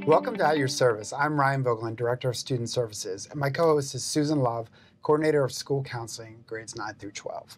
Welcome to At Your Service. I'm Ryan Voegtlin, Director of Student Services, and my co-host is Susan Love, Coordinator of School Counseling, grades 9 through 12.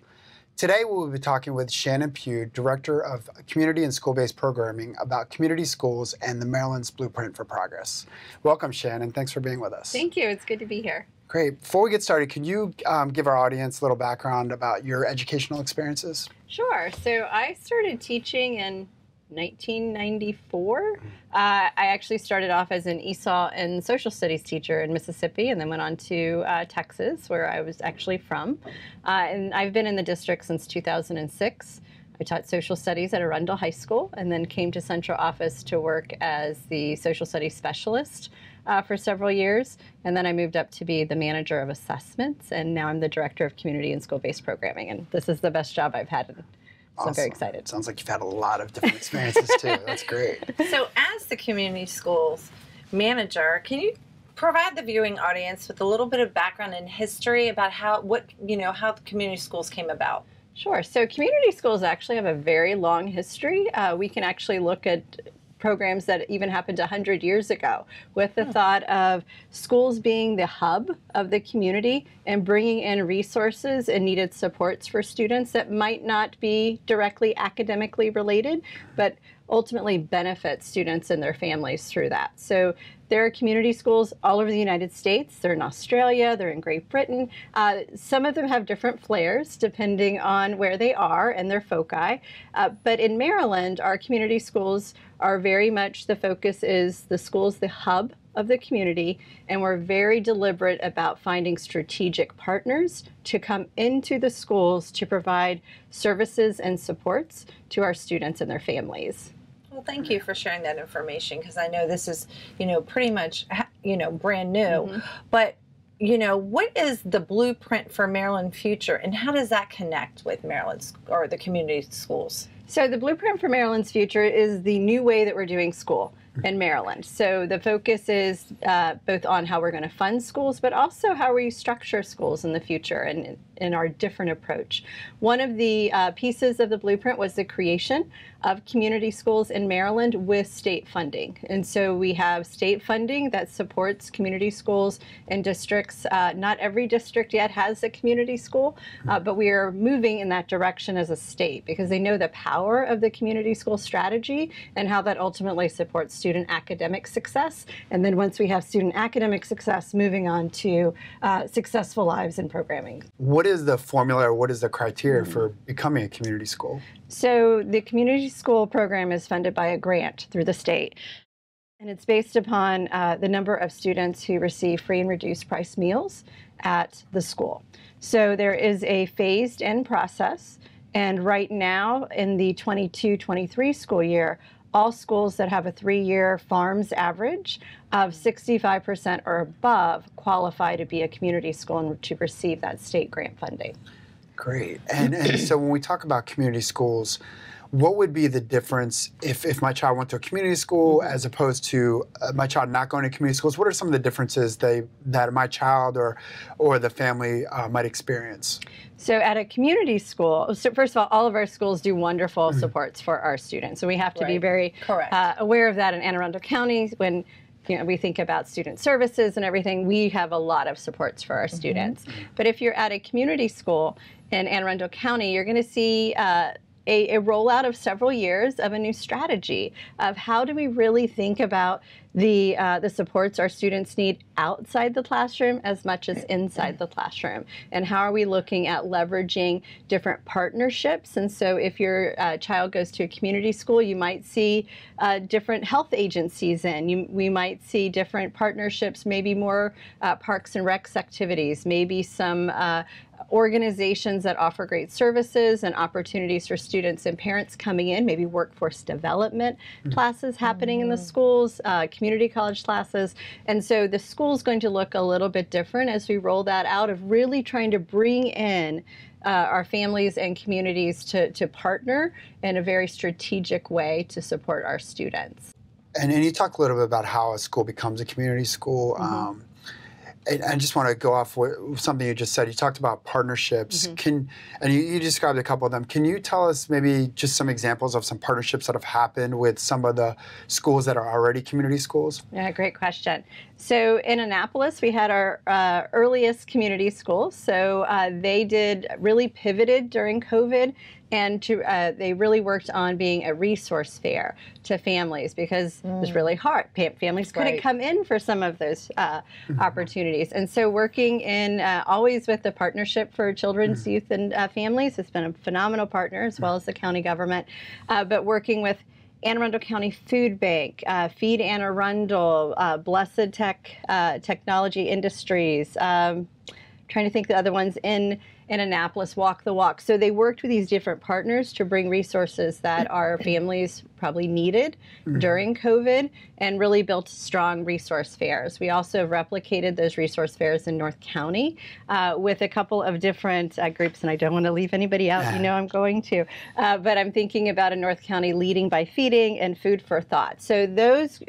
Today we will be talking with Shannon Pugh, Director of Community and School-Based Programming, about community schools and the Maryland's Blueprint for Progress. Welcome, Shannon. Thanks for being with us. Thank you. It's good to be here. Great. Before we get started, can you give our audience a little background about your educational experiences? Sure. So I started teaching in 1994. I actually started off as an ESOL and social studies teacher in Mississippi and then went on to Texas, where I was actually from. And I've been in the district since 2006. I taught social studies at Arundel High School and then came to central office to work as the social studies specialist for several years. And then I moved up to be the manager of assessments, and now I'm the director of community and school-based programming. And this is the best job I've had. So Awesome. I'm very excited. Sounds like you've had a lot of different experiences too. That's great. So as the community schools manager, can you provide the viewing audience with a little bit of background and history about how the community schools came about? Sure. So community schools actually have a very long history. We can actually look at programs that even happened 100 years ago, with the thought of schools being the hub of the community and bringing in resources and needed supports for students that might not be directly academically related, but ultimately benefit students and their families through that. So there are community schools all over the United States. They're in Australia, they're in Great Britain. Some of them have different flares depending on where they are and their foci. But in Maryland, our community schools are very much, the focus is the school's the hub of the community, and we're very deliberate about finding strategic partners to come into the schools to provide services and supports to our students and their families. Well, thank you for sharing that information, because I know this is, pretty much, brand new. Mm-hmm. But, what is the blueprint for Maryland Future, and how does that connect with Maryland's or the community schools? So the Blueprint for Maryland's Future is the new way that we're doing school in Maryland. So the focus is both on how we're going to fund schools, but also how we structure schools in the future and in our different approach. One of the pieces of the blueprint was the creation of community schools in Maryland with state funding. And so we have state funding that supports community schools in districts. Not every district yet has a community school, but we are moving in that direction as a state because they know the power of the community school strategy and how that ultimately supports student academic success. And then once we have student academic success, moving on to successful lives in programming. What is the formula or what is the criteria for becoming a community school? So the community school program is funded by a grant through the state. And it's based upon the number of students who receive free and reduced price meals at the school. So there is a phased in process. And right now in the 22-23 school year, all schools that have a 3-year FARMS average of 65% or above qualify to be a community school and to receive that state grant funding. Great. And so when we talk about community schools, what would be the difference if my child went to a community school as opposed to my child not going to community schools? What are some of the differences that my child or the family might experience? So at a community school, so first of all of our schools do wonderful supports for our students. So we have to be very aware of that in Anne Arundel County. When we think about student services and everything, we have a lot of supports for our students. But if you're at a community school in Anne Arundel County, you're going to see a rollout of several years of a new strategy of how do we really think about the supports our students need outside the classroom as much as inside the classroom, and how are we looking at leveraging different partnerships. And so if your child goes to a community school, you might see different health agencies we might see different partnerships, maybe more parks and recs activities, maybe some organizations that offer great services and opportunities for students and parents coming in, maybe workforce development classes happening in the schools, community college classes. And so the school is going to look a little bit different as we roll that out, of really trying to bring in our families and communities to partner in a very strategic way to support our students. And you talk a little bit about how a school becomes a community school. And I just want to go off with something you just said. You talked about partnerships. And you described a couple of them. Can you tell us maybe just some examples of some partnerships that have happened with some of the schools that are already community schools? Yeah, great question. So in Annapolis, we had our earliest community schools. So they really pivoted during COVID, and they really worked on being a resource fair to families because it was really hard. Families couldn't come in for some of those opportunities. And so working in always with the Partnership for Children's, Youth, and Families has been a phenomenal partner, as well as the county government, but working with Anne Arundel County Food Bank, Feed Anne Arundel, Blessed Technology Industries, trying to think the other ones in Annapolis, Walk the Walk. So they worked with these different partners to bring resources that our families probably needed during COVID, and really built strong resource fairs. We also replicated those resource fairs in North County with a couple of different groups, and I don't want to leave anybody out, you know I'm going to, but I'm thinking about in North County Leading by Feeding and Food for Thought. So those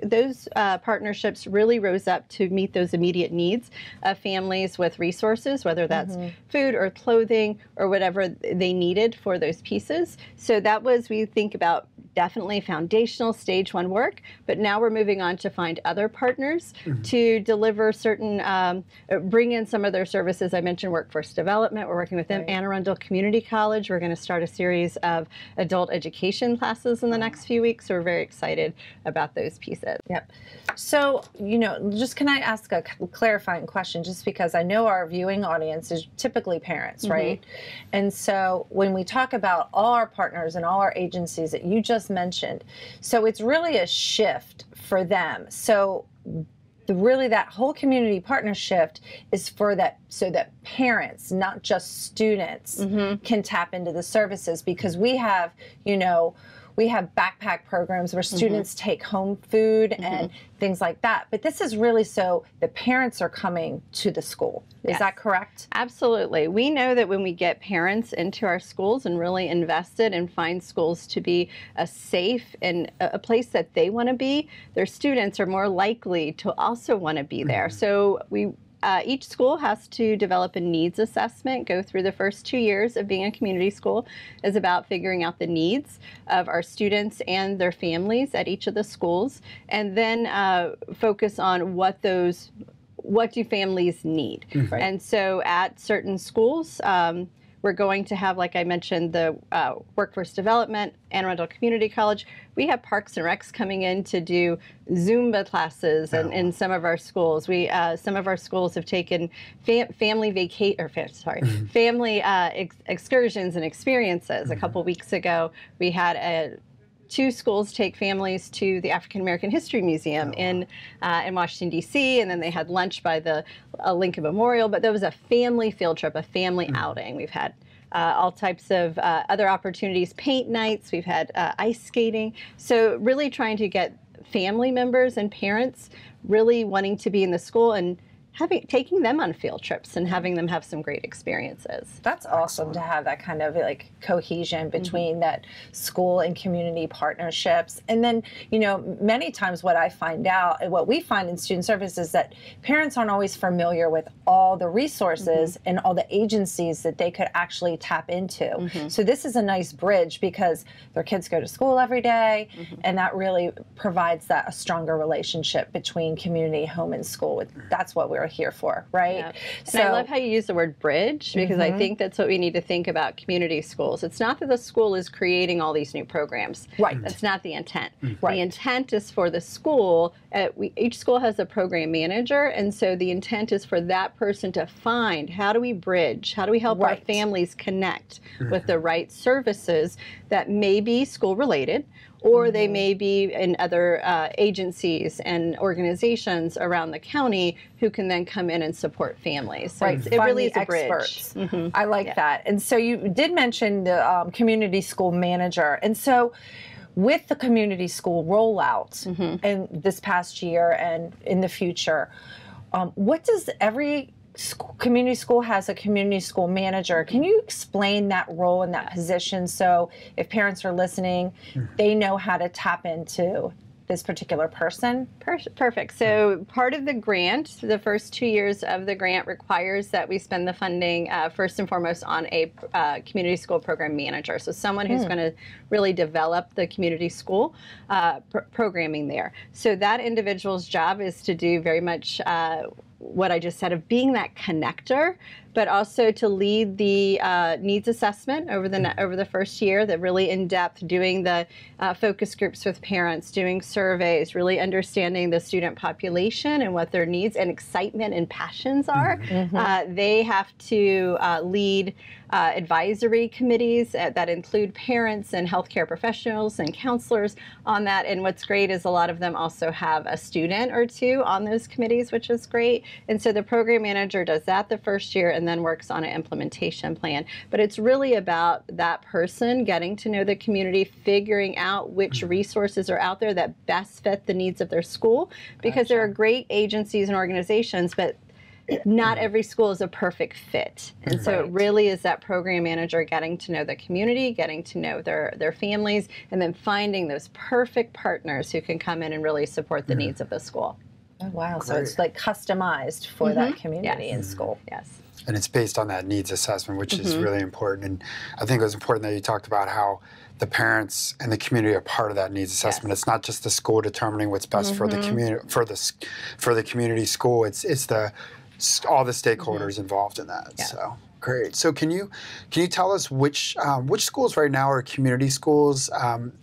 partnerships really rose up to meet those immediate needs of families with resources, whether that's food or clothing or whatever they needed for those pieces. So that was, we think about definitely foundational stage one work, but now we're moving on to find other partners to deliver certain, bring in some of their services. I mentioned workforce development. We're working with them. Anne Arundel Community College. We're going to start a series of adult education classes in the next few weeks. So we're very excited about those pieces. Yep. So, you know, just can I ask a clarifying question, just because I know our viewing audience is typically parents, right? And so when we talk about all our partners and all our agencies that you just mentioned, so it's really a shift for them. So really that whole community partnership is for that, so that parents, not just students, can tap into the services, because we have, you know, we have backpack programs where students take home food and things like that. But this is really so the parents are coming to the school. Is that correct? Absolutely. We know that when we get parents into our schools and really invested and find schools to be a safe and a place that they want to be, their students are more likely to also want to be there. So each school has to develop a needs assessment, go through the first 2 years of being a community school, is about figuring out the needs of our students and their families at each of the schools, and then focus on what do families need. And so at certain schools, we're going to have, like I mentioned, the workforce development, Anne Arundel Community College. We have Parks and Recs coming in to do Zumba classes in some of our schools. Some of our schools have taken family excursions and experiences. A couple weeks ago, we had 2 schools take families to the African American History Museum in Washington, D.C., and then they had lunch by the Lincoln Memorial. But there was a family field trip, a family outing. We've had all types of other opportunities, paint nights. We've had ice skating. So really trying to get family members and parents really wanting to be in the school and taking them on field trips and having them have some great experiences. That's awesome to have that kind of like cohesion between that school and community partnerships. And then, you know, many times what I find out and what we find in student services is that parents aren't always familiar with all the resources and all the agencies that they could actually tap into. So this is a nice bridge because their kids go to school every day, and that really provides a stronger relationship between community, home, and school. That's what we're here for, right? Yep. So, and I love how you use the word bridge, because I think that's what we need to think about community schools. It's not that the school is creating all these new programs. Right. That's not the intent. The intent is for the school. Each school has a program manager, and so the intent is for that person to find, how do we bridge? How do we help our families connect with the right services that may be school related, or they may be in other agencies and organizations around the county who can then come in and support families. So it really is a bridge. I like that. And so you did mention the community school manager. And so with the community school rollout in this past year and in the future, what does every community school has a community school manager. Can you explain that role and that position so if parents are listening, they know how to tap into this particular person? Perfect. So part of the grant, the first 2 years of the grant requires that we spend the funding first and foremost on a community school program manager. So someone who's going to really develop the community school programming there. So that individual's job is to do very much what I just said of being that connector, but also to lead the needs assessment over the first year, that really in-depth, doing the focus groups with parents, doing surveys, really understanding the student population and what their needs and excitement and passions are. They have to lead advisory committees that include parents and healthcare professionals and counselors on that. And what's great is a lot of them also have a student or two on those committees, which is great. And so the program manager does that the first year and then works on an implementation plan. But it's really about that person getting to know the community, figuring out which resources are out there that best fit the needs of their school, because there are great agencies and organizations, but not every school is a perfect fit. And so it really is that program manager getting to know the community, getting to know their families, and then finding those perfect partners who can come in and really support the needs of the school. Oh, wow. Great. So it's like customized for that community in school. Yes. And it's based on that needs assessment, which is really important. And I think it was important that you talked about how the parents and the community are part of that needs assessment. It's not just the school determining what's best for the community, for the community school. It's all the stakeholders involved in that. Yeah. So great. So can you tell us which schools right now are community schools,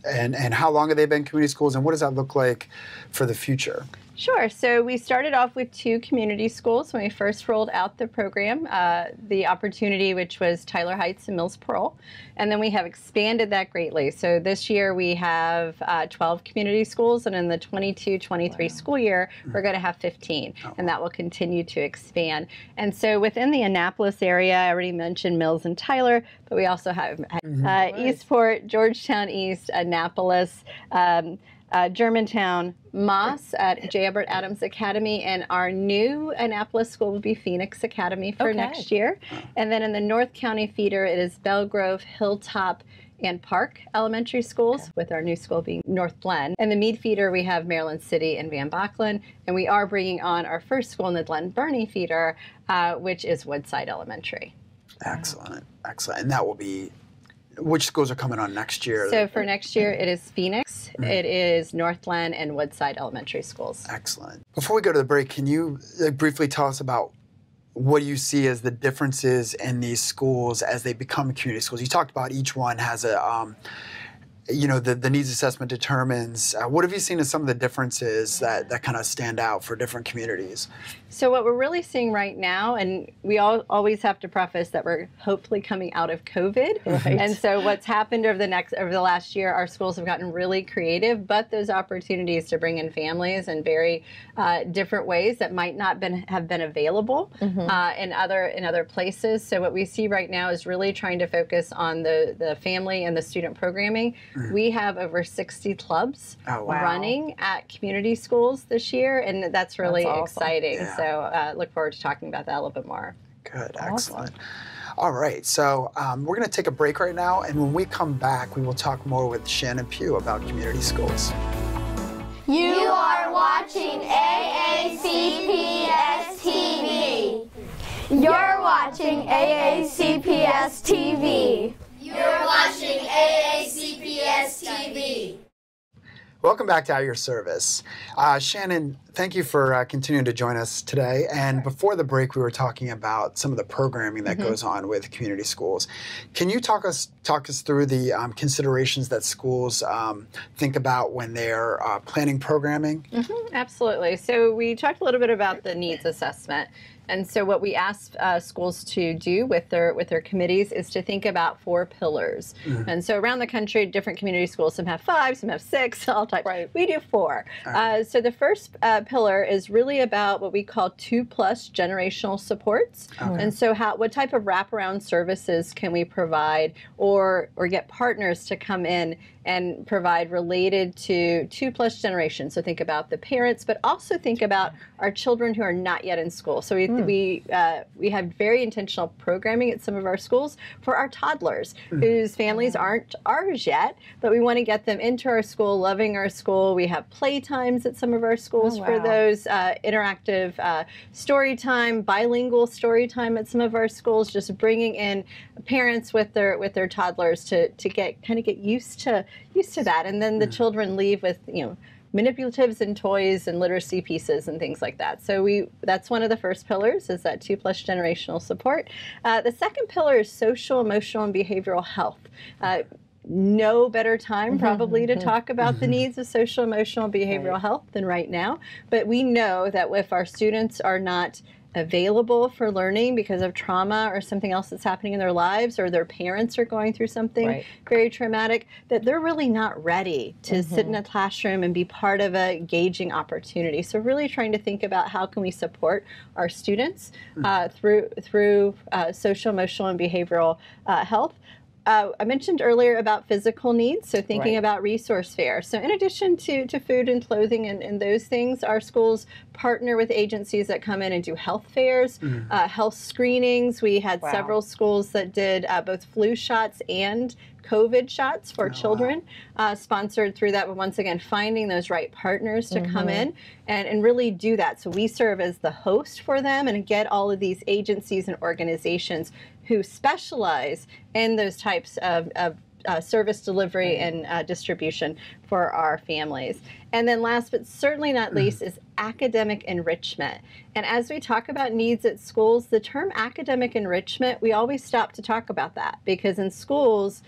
and how long have they been community schools, and what does that look like for the future? Sure. So we started off with 2 community schools when we first rolled out the program, the opportunity, which was Tyler Heights and Mills Pearl. And then we have expanded that greatly. So this year we have 12 community schools, and in the 22-23 school year, we're going to have 15. And that will continue to expand. And so within the Annapolis area, I already mentioned Mills and Tyler, but we also have Eastport, Georgetown East, Annapolis, Germantown, Moss at J. Albert Adams Academy, and our new Annapolis school will be Phoenix Academy for next year. And then in the North County feeder, it is Belgrove, Hilltop, and Park Elementary Schools, with our new school being North Glen. And the Mead feeder, we have Maryland City and Van Voegtlin, and we are bringing on our first school in the Glen Burnie feeder, which is Woodside Elementary. Excellent, excellent. And that will be, which schools are coming on next year? So for next year, it is Phoenix, it is North Glen, and Woodside Elementary Schools. Excellent. Before we go to the break, can you briefly tell us about what you see as the differences in these schools as they become community schools? You talked about each one has a, the needs assessment determines. What have you seen as some of the differences that kind of stand out for different communities? So what we're really seeing right now, and we always have to preface that we're hopefully coming out of COVID. And so what's happened over the last year, our schools have gotten really creative, but those opportunities to bring in families in very different ways that might not have been available in other places. So what we see right now is really trying to focus on the family and the student programming. We have over 60 clubs running at community schools this year, and that's really exciting. Yeah. So look forward to talking about that a little bit more. Good, excellent. All right, so we're going to take a break right now, and when we come back, we will talk more with Shannon Pugh about community schools. You are watching AACPS TV. You're watching AACPS TV. You're watching AACPS TV. Welcome back to At Your Service. Shannon, thank you for continuing to join us today. And before the break, we were talking about some of the programming that goes on with community schools. Can you talk us through the considerations that schools think about when they're planning programming? Absolutely. So we talked a little bit about the needs assessment. And so what we ask schools to do with their committees is to think about 4 pillars. And so around the country, different community schools, some have 5, some have 6, all types. We do 4. So the first pillar is really about what we call 2+ generational supports. And so what type of wraparound services can we provide or get partners to come in and provide related to 2+ generations. So think about the parents, but also think about our children who are not yet in school. So we we have very intentional programming at some of our schools for our toddlers whose families aren't ours yet, but we want to get them into our school, loving our school. We have play times at some of our schools for those, interactive story time, bilingual story time at some of our schools, just bringing in parents with their toddlers to get used to that, and then the children leave with manipulatives and toys and literacy pieces and things like that. So that's one of the first pillars, is that 2+ generational support. The second pillar is social, emotional, and behavioral health. No better time probably to talk about the needs of social, emotional, and behavioral health than right now. But we know that if our students are not available for learning because of trauma or something else that's happening in their lives, or their parents are going through something very traumatic, that they're really not ready to sit in a classroom and be part of a engaging opportunity. So really trying to think about how can we support our students through social, emotional, and behavioral health. I mentioned earlier about physical needs, so thinking about resource fair. So in addition to food and clothing and those things, our schools partner with agencies that come in and do health fairs, health screenings. We had several schools that did both flu shots and COVID shots for children, sponsored through that. But once again, finding those right partners to come in and really do that. So we serve as the host for them and get all of these agencies and organizations who specialize in those types of service delivery and distribution for our families. And then last but certainly not least is academic enrichment. And as we talk about needs at schools, the term academic enrichment, we always stop to talk about that, because in schools,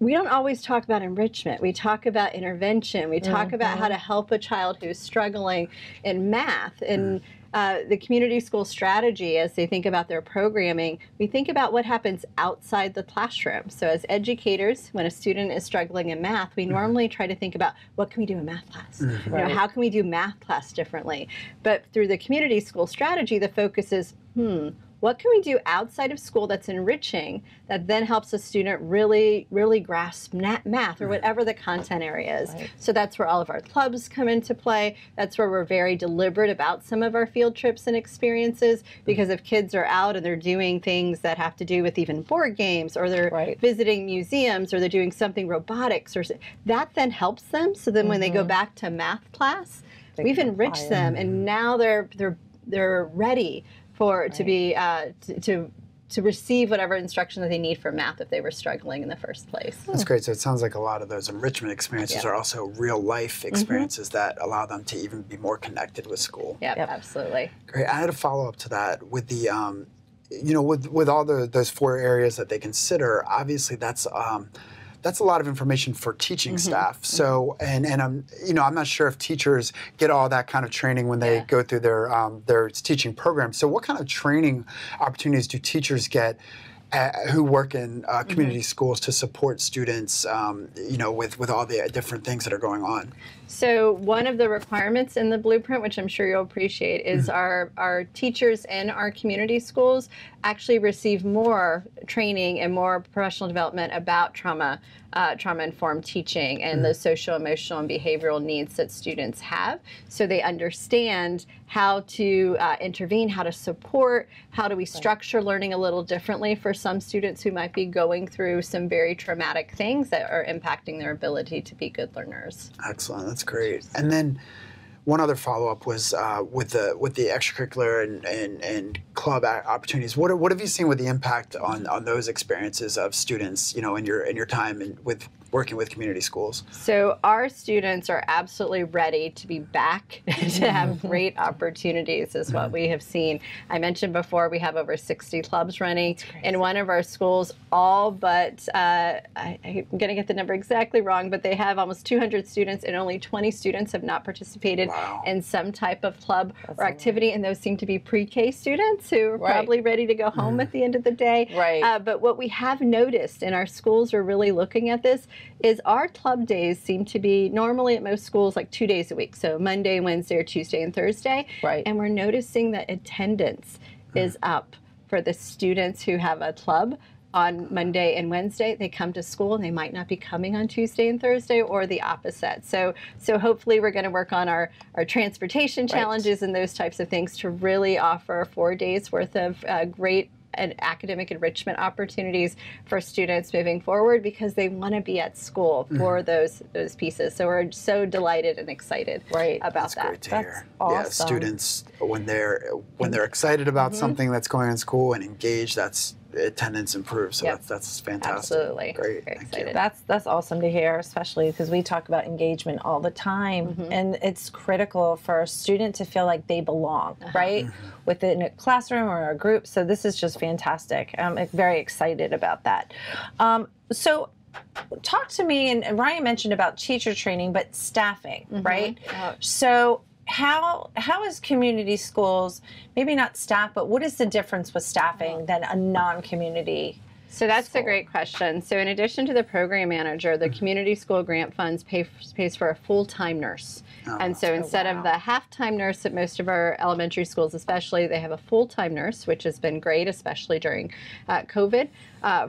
we don't always talk about enrichment. We talk about intervention. We talk about how to help a child who's struggling in math. And the community school strategy, as they think about their programming, we think about what happens outside the classroom. So as educators, when a student is struggling in math, we normally try to think about what can we do in math class? How can we do math class differently? But through the community school strategy, the focus is, what can we do outside of school that's enriching, that then helps a student really grasp math or whatever the content area is? So that's where all of our clubs come into play. That's where we're very deliberate about some of our field trips and experiences, because if kids are out and they're doing things that have to do with even board games, or they're visiting museums, or they're doing something robotics, or that then helps them. So then when they go back to math class, we've enriched them, and now they're ready to receive whatever instruction that they need for math if they were struggling in the first place. That's great. So it sounds like a lot of those enrichment experiences are also real life experiences that allow them to even be more connected with school. Yep, absolutely. Great. I had a follow up to that with the, with all those 4 areas that they consider. Obviously, that's a lot of information for teaching staff. So, and I'm not sure if teachers get all that kind of training when they go through their teaching program. So what kind of training opportunities do teachers get who work in community schools to support students, with all the different things that are going on? So one of the requirements in the blueprint, which I'm sure you'll appreciate, is our teachers in our community schools actually receive more training and more professional development about trauma-informed teaching and the social, emotional, and behavioral needs that students have. So they understand how to intervene, how to support, how do we structure learning a little differently for some students who might be going through some very traumatic things that are impacting their ability to be good learners. Excellent. That's great. And then one other follow-up was with the extracurricular and club opportunities. What have you seen with the impact on those experiences of students, in your time with working with community schools? So our students are absolutely ready to be back to have great opportunities, is what we have seen. I mentioned before we have over 60 clubs running in one of our schools, all but, I'm going to get the number exactly wrong, but they have almost 200 students, and only 20 students have not participated in some type of club or activity, and those seem to be pre-K students who are probably ready to go home at the end of the day. But what we have noticed, and our schools are really looking at this, is our club days seem to be normally at most schools like 2 days a week, so Monday, Wednesday, or Tuesday and Thursday. And we're noticing that attendance is up for the students who have a club on Monday and Wednesday, they come to school and they might not be coming on Tuesday and Thursday, or the opposite. So hopefully we're going to work on our transportation challenges and those types of things to really offer 4 days worth of great and academic enrichment opportunities for students moving forward, because they want to be at school for those pieces. So we're so delighted and excited about that. Great to hear. Awesome. Yeah, students when they're excited about something that's going on in school and engaged, that's attendance improves. So that's fantastic. Absolutely. Great. Very Thank excited. you. That's awesome to hear, especially because we talk about engagement all the time, and it's critical for a student to feel like they belong, right, within a classroom or a group. So this is just fantastic. I'm very excited about that. So talk to me, and Ryan mentioned about teacher training, but staffing, right? So how is community schools, maybe not staff, but what is the difference with staffing than a non-community? So that's a great question. So in addition to the program manager, the community school grant funds pays for a full-time nurse. And so instead of the half-time nurse at most of our elementary schools especially, they have a full-time nurse, which has been great, especially during COVID,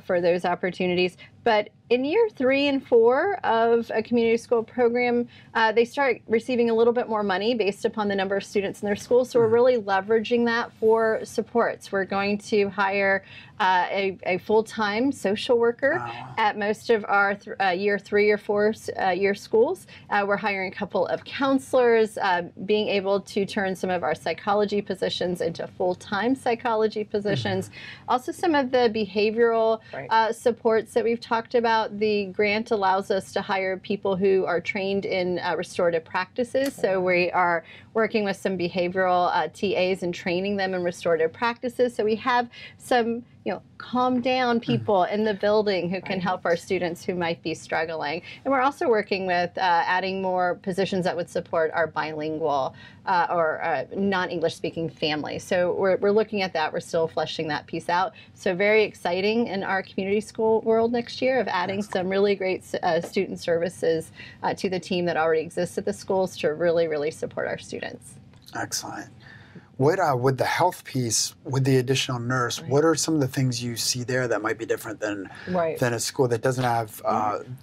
for those opportunities. But in year 3 and 4 of a community school program, they start receiving a little bit more money based upon the number of students in their school. So we're really leveraging that for supports. We're going to hire a full-time social worker at most of our year 3 or 4 year schools. We're hiring a couple of counselors, being able to turn some of our psychology positions into full-time psychology positions. Also some of the behavioral supports that we've talked about. The grant allows us to hire people who are trained in restorative practices. So we are working with some behavioral TAs and training them in restorative practices. So we have some calm down people in the building who can help our students who might be struggling. And we're also working with adding more positions that would support our bilingual or non-English speaking families. So we're looking at that. We're still fleshing that piece out. So very exciting in our community school world next year of adding some really great student services to the team that already exists at the schools to really, really support our students. Excellent. With the health piece, with the additional nurse, what are some of the things you see there that might be different than a school that doesn't have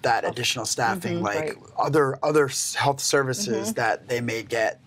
that additional staffing, like other health services that they may get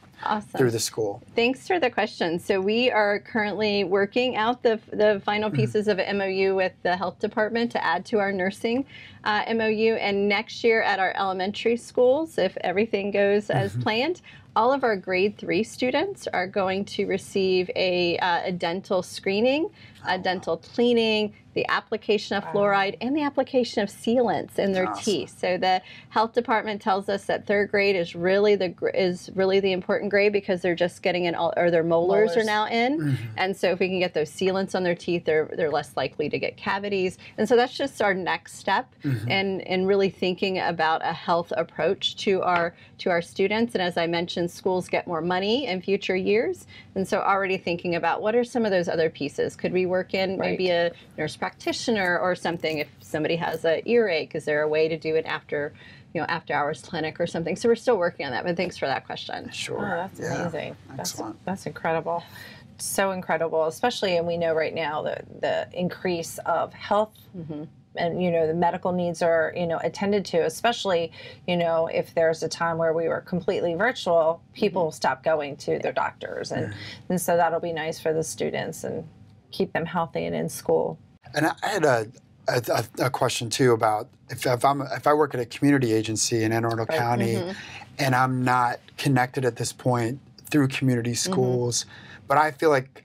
through the school? Thanks for the question. So we are currently working out the final pieces of an MOU with the health department to add to our nursing MOU. And next year at our elementary schools, if everything goes as planned, all of our grade 3 students are going to receive a dental screening, a dental cleaning, the application of fluoride, and the application of sealants in their teeth. So the health department tells us that 3rd grade is really the important grade because they're just getting in all, or their molars are now in. And so if we can get those sealants on their teeth, they're less likely to get cavities. And so that's just our next step in really thinking about a health approach to our students. And as I mentioned, schools get more money in future years. And so already thinking about what are some of those other pieces. Could we work in maybe a nurse practitioner or something? If somebody has an earache, is there a way to do it after hours clinic or something? So we're still working on that, but thanks for that question. Sure. Oh, that's amazing. Excellent. That's incredible. So incredible, especially, and we know right now the increase of health and the medical needs are attended to, especially if there's a time where we were completely virtual, people stop going to their doctors, and so that'll be nice for the students and keep them healthy and in school. And I had a question too about if I work at a community agency in Anne Arundel County and I'm not connected at this point through community schools, but I feel like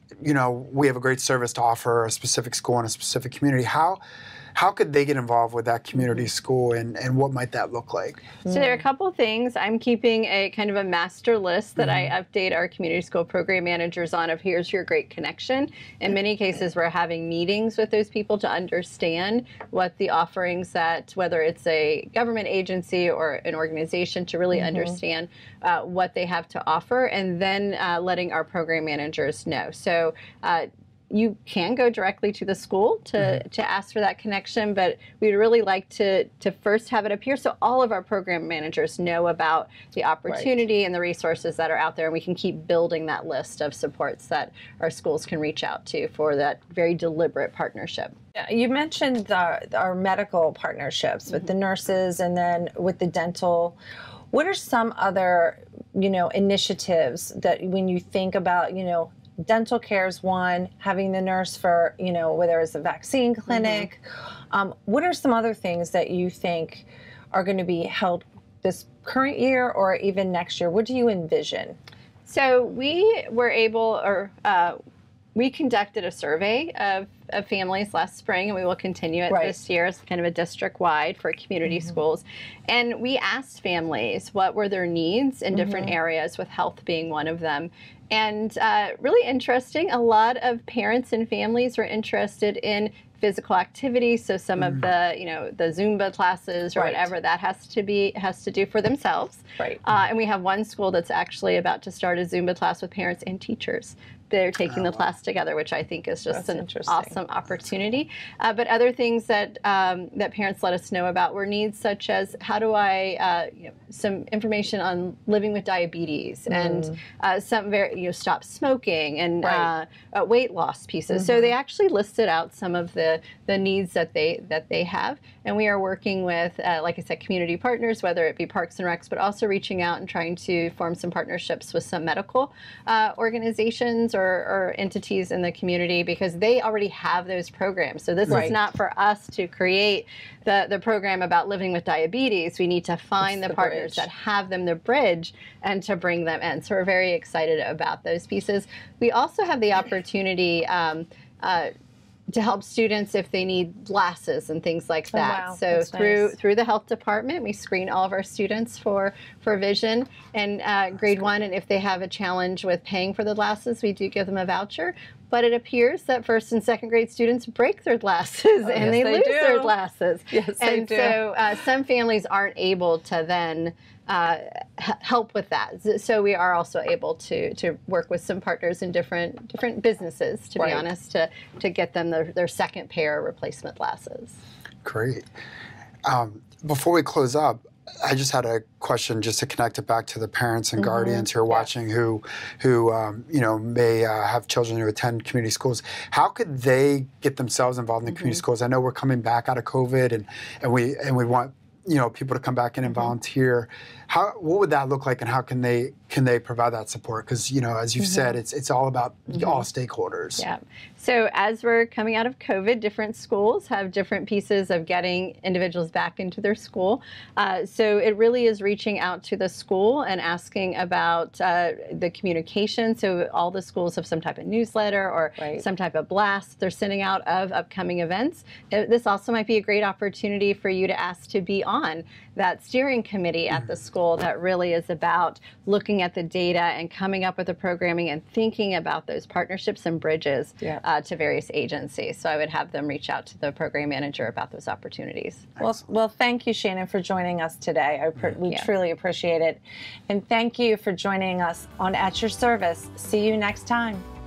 we have a great service to offer a specific school in a specific community. How could they get involved with that community school, and what might that look like? So there are a couple things. I'm keeping a kind of a master list that I update our community school program managers on of here's your great connection. In many cases, we're having meetings with those people to understand what the offerings that, whether it's a government agency or an organization, to really understand what they have to offer, and then letting our program managers know. So you can go directly to the school to ask for that connection, but we'd really like to first have it appear so all of our program managers know about the opportunity and the resources that are out there, and we can keep building that list of supports that our schools can reach out to for that very deliberate partnership. You mentioned our medical partnerships with the nurses and then with the dental. What are some other, initiatives that when you think about, dental care is one, having the nurse for, whether it's a vaccine clinic, what are some other things that you think are going to be held this current year or even next year? What do you envision? So we were we conducted a survey of families last spring, and we will continue it this year as kind of a district-wide for community schools. And we asked families what were their needs in different areas, with health being one of them. And really interesting, a lot of parents and families were interested in physical activity. So some of the, the Zumba classes or whatever that has to do for themselves. And we have one school that's actually about to start a Zumba class with parents and teachers. They're taking the class together, which I think is just an awesome opportunity. But other things that that parents let us know about were needs such as how do I, some information on living with diabetes and some stop smoking and weight loss pieces. So they actually listed out some of the needs that they have, and we are working with, like I said, community partners, whether it be Parks and Recs, but also reaching out and trying to form some partnerships with some medical organizations or entities in the community, because they already have those programs. So this is not for us to create the program about living with diabetes. We need to find the partners that have them, the bridge, and to bring them in. So we're very excited about those pieces. We also have the opportunity to help students if they need glasses and things like that. So through the health department, we screen all of our students for vision and grade 1. And if they have a challenge with paying for the glasses, we do give them a voucher. But it appears that first and second grade students break their glasses and they lose their glasses. And so some families aren't able to then help with that. So we are also able to work with some partners in different businesses, to be honest, to get them their second pair of replacement glasses. Great. Before we close up, I just had a question just to connect it back to the parents and guardians who are watching who may have children who attend community schools. How could they get themselves involved in the community schools? I know we're coming back out of COVID and we want people to come back in and volunteer. What would that look like, and how can they provide that support? Because as you've said, it's all about all stakeholders. Yeah. So as we're coming out of COVID, different schools have different pieces of getting individuals back into their school. So it really is reaching out to the school and asking about the communication. So all the schools have some type of newsletter or some type of blast they're sending out of upcoming events. This also might be a great opportunity for you to ask to be on that steering committee at the school that really is about looking at the data and coming up with the programming and thinking about those partnerships and bridges to various agencies. So I would have them reach out to the program manager about those opportunities. Well, thank you, Shannon, for joining us today. We truly appreciate it. And thank you for joining us on At Your Service. See you next time.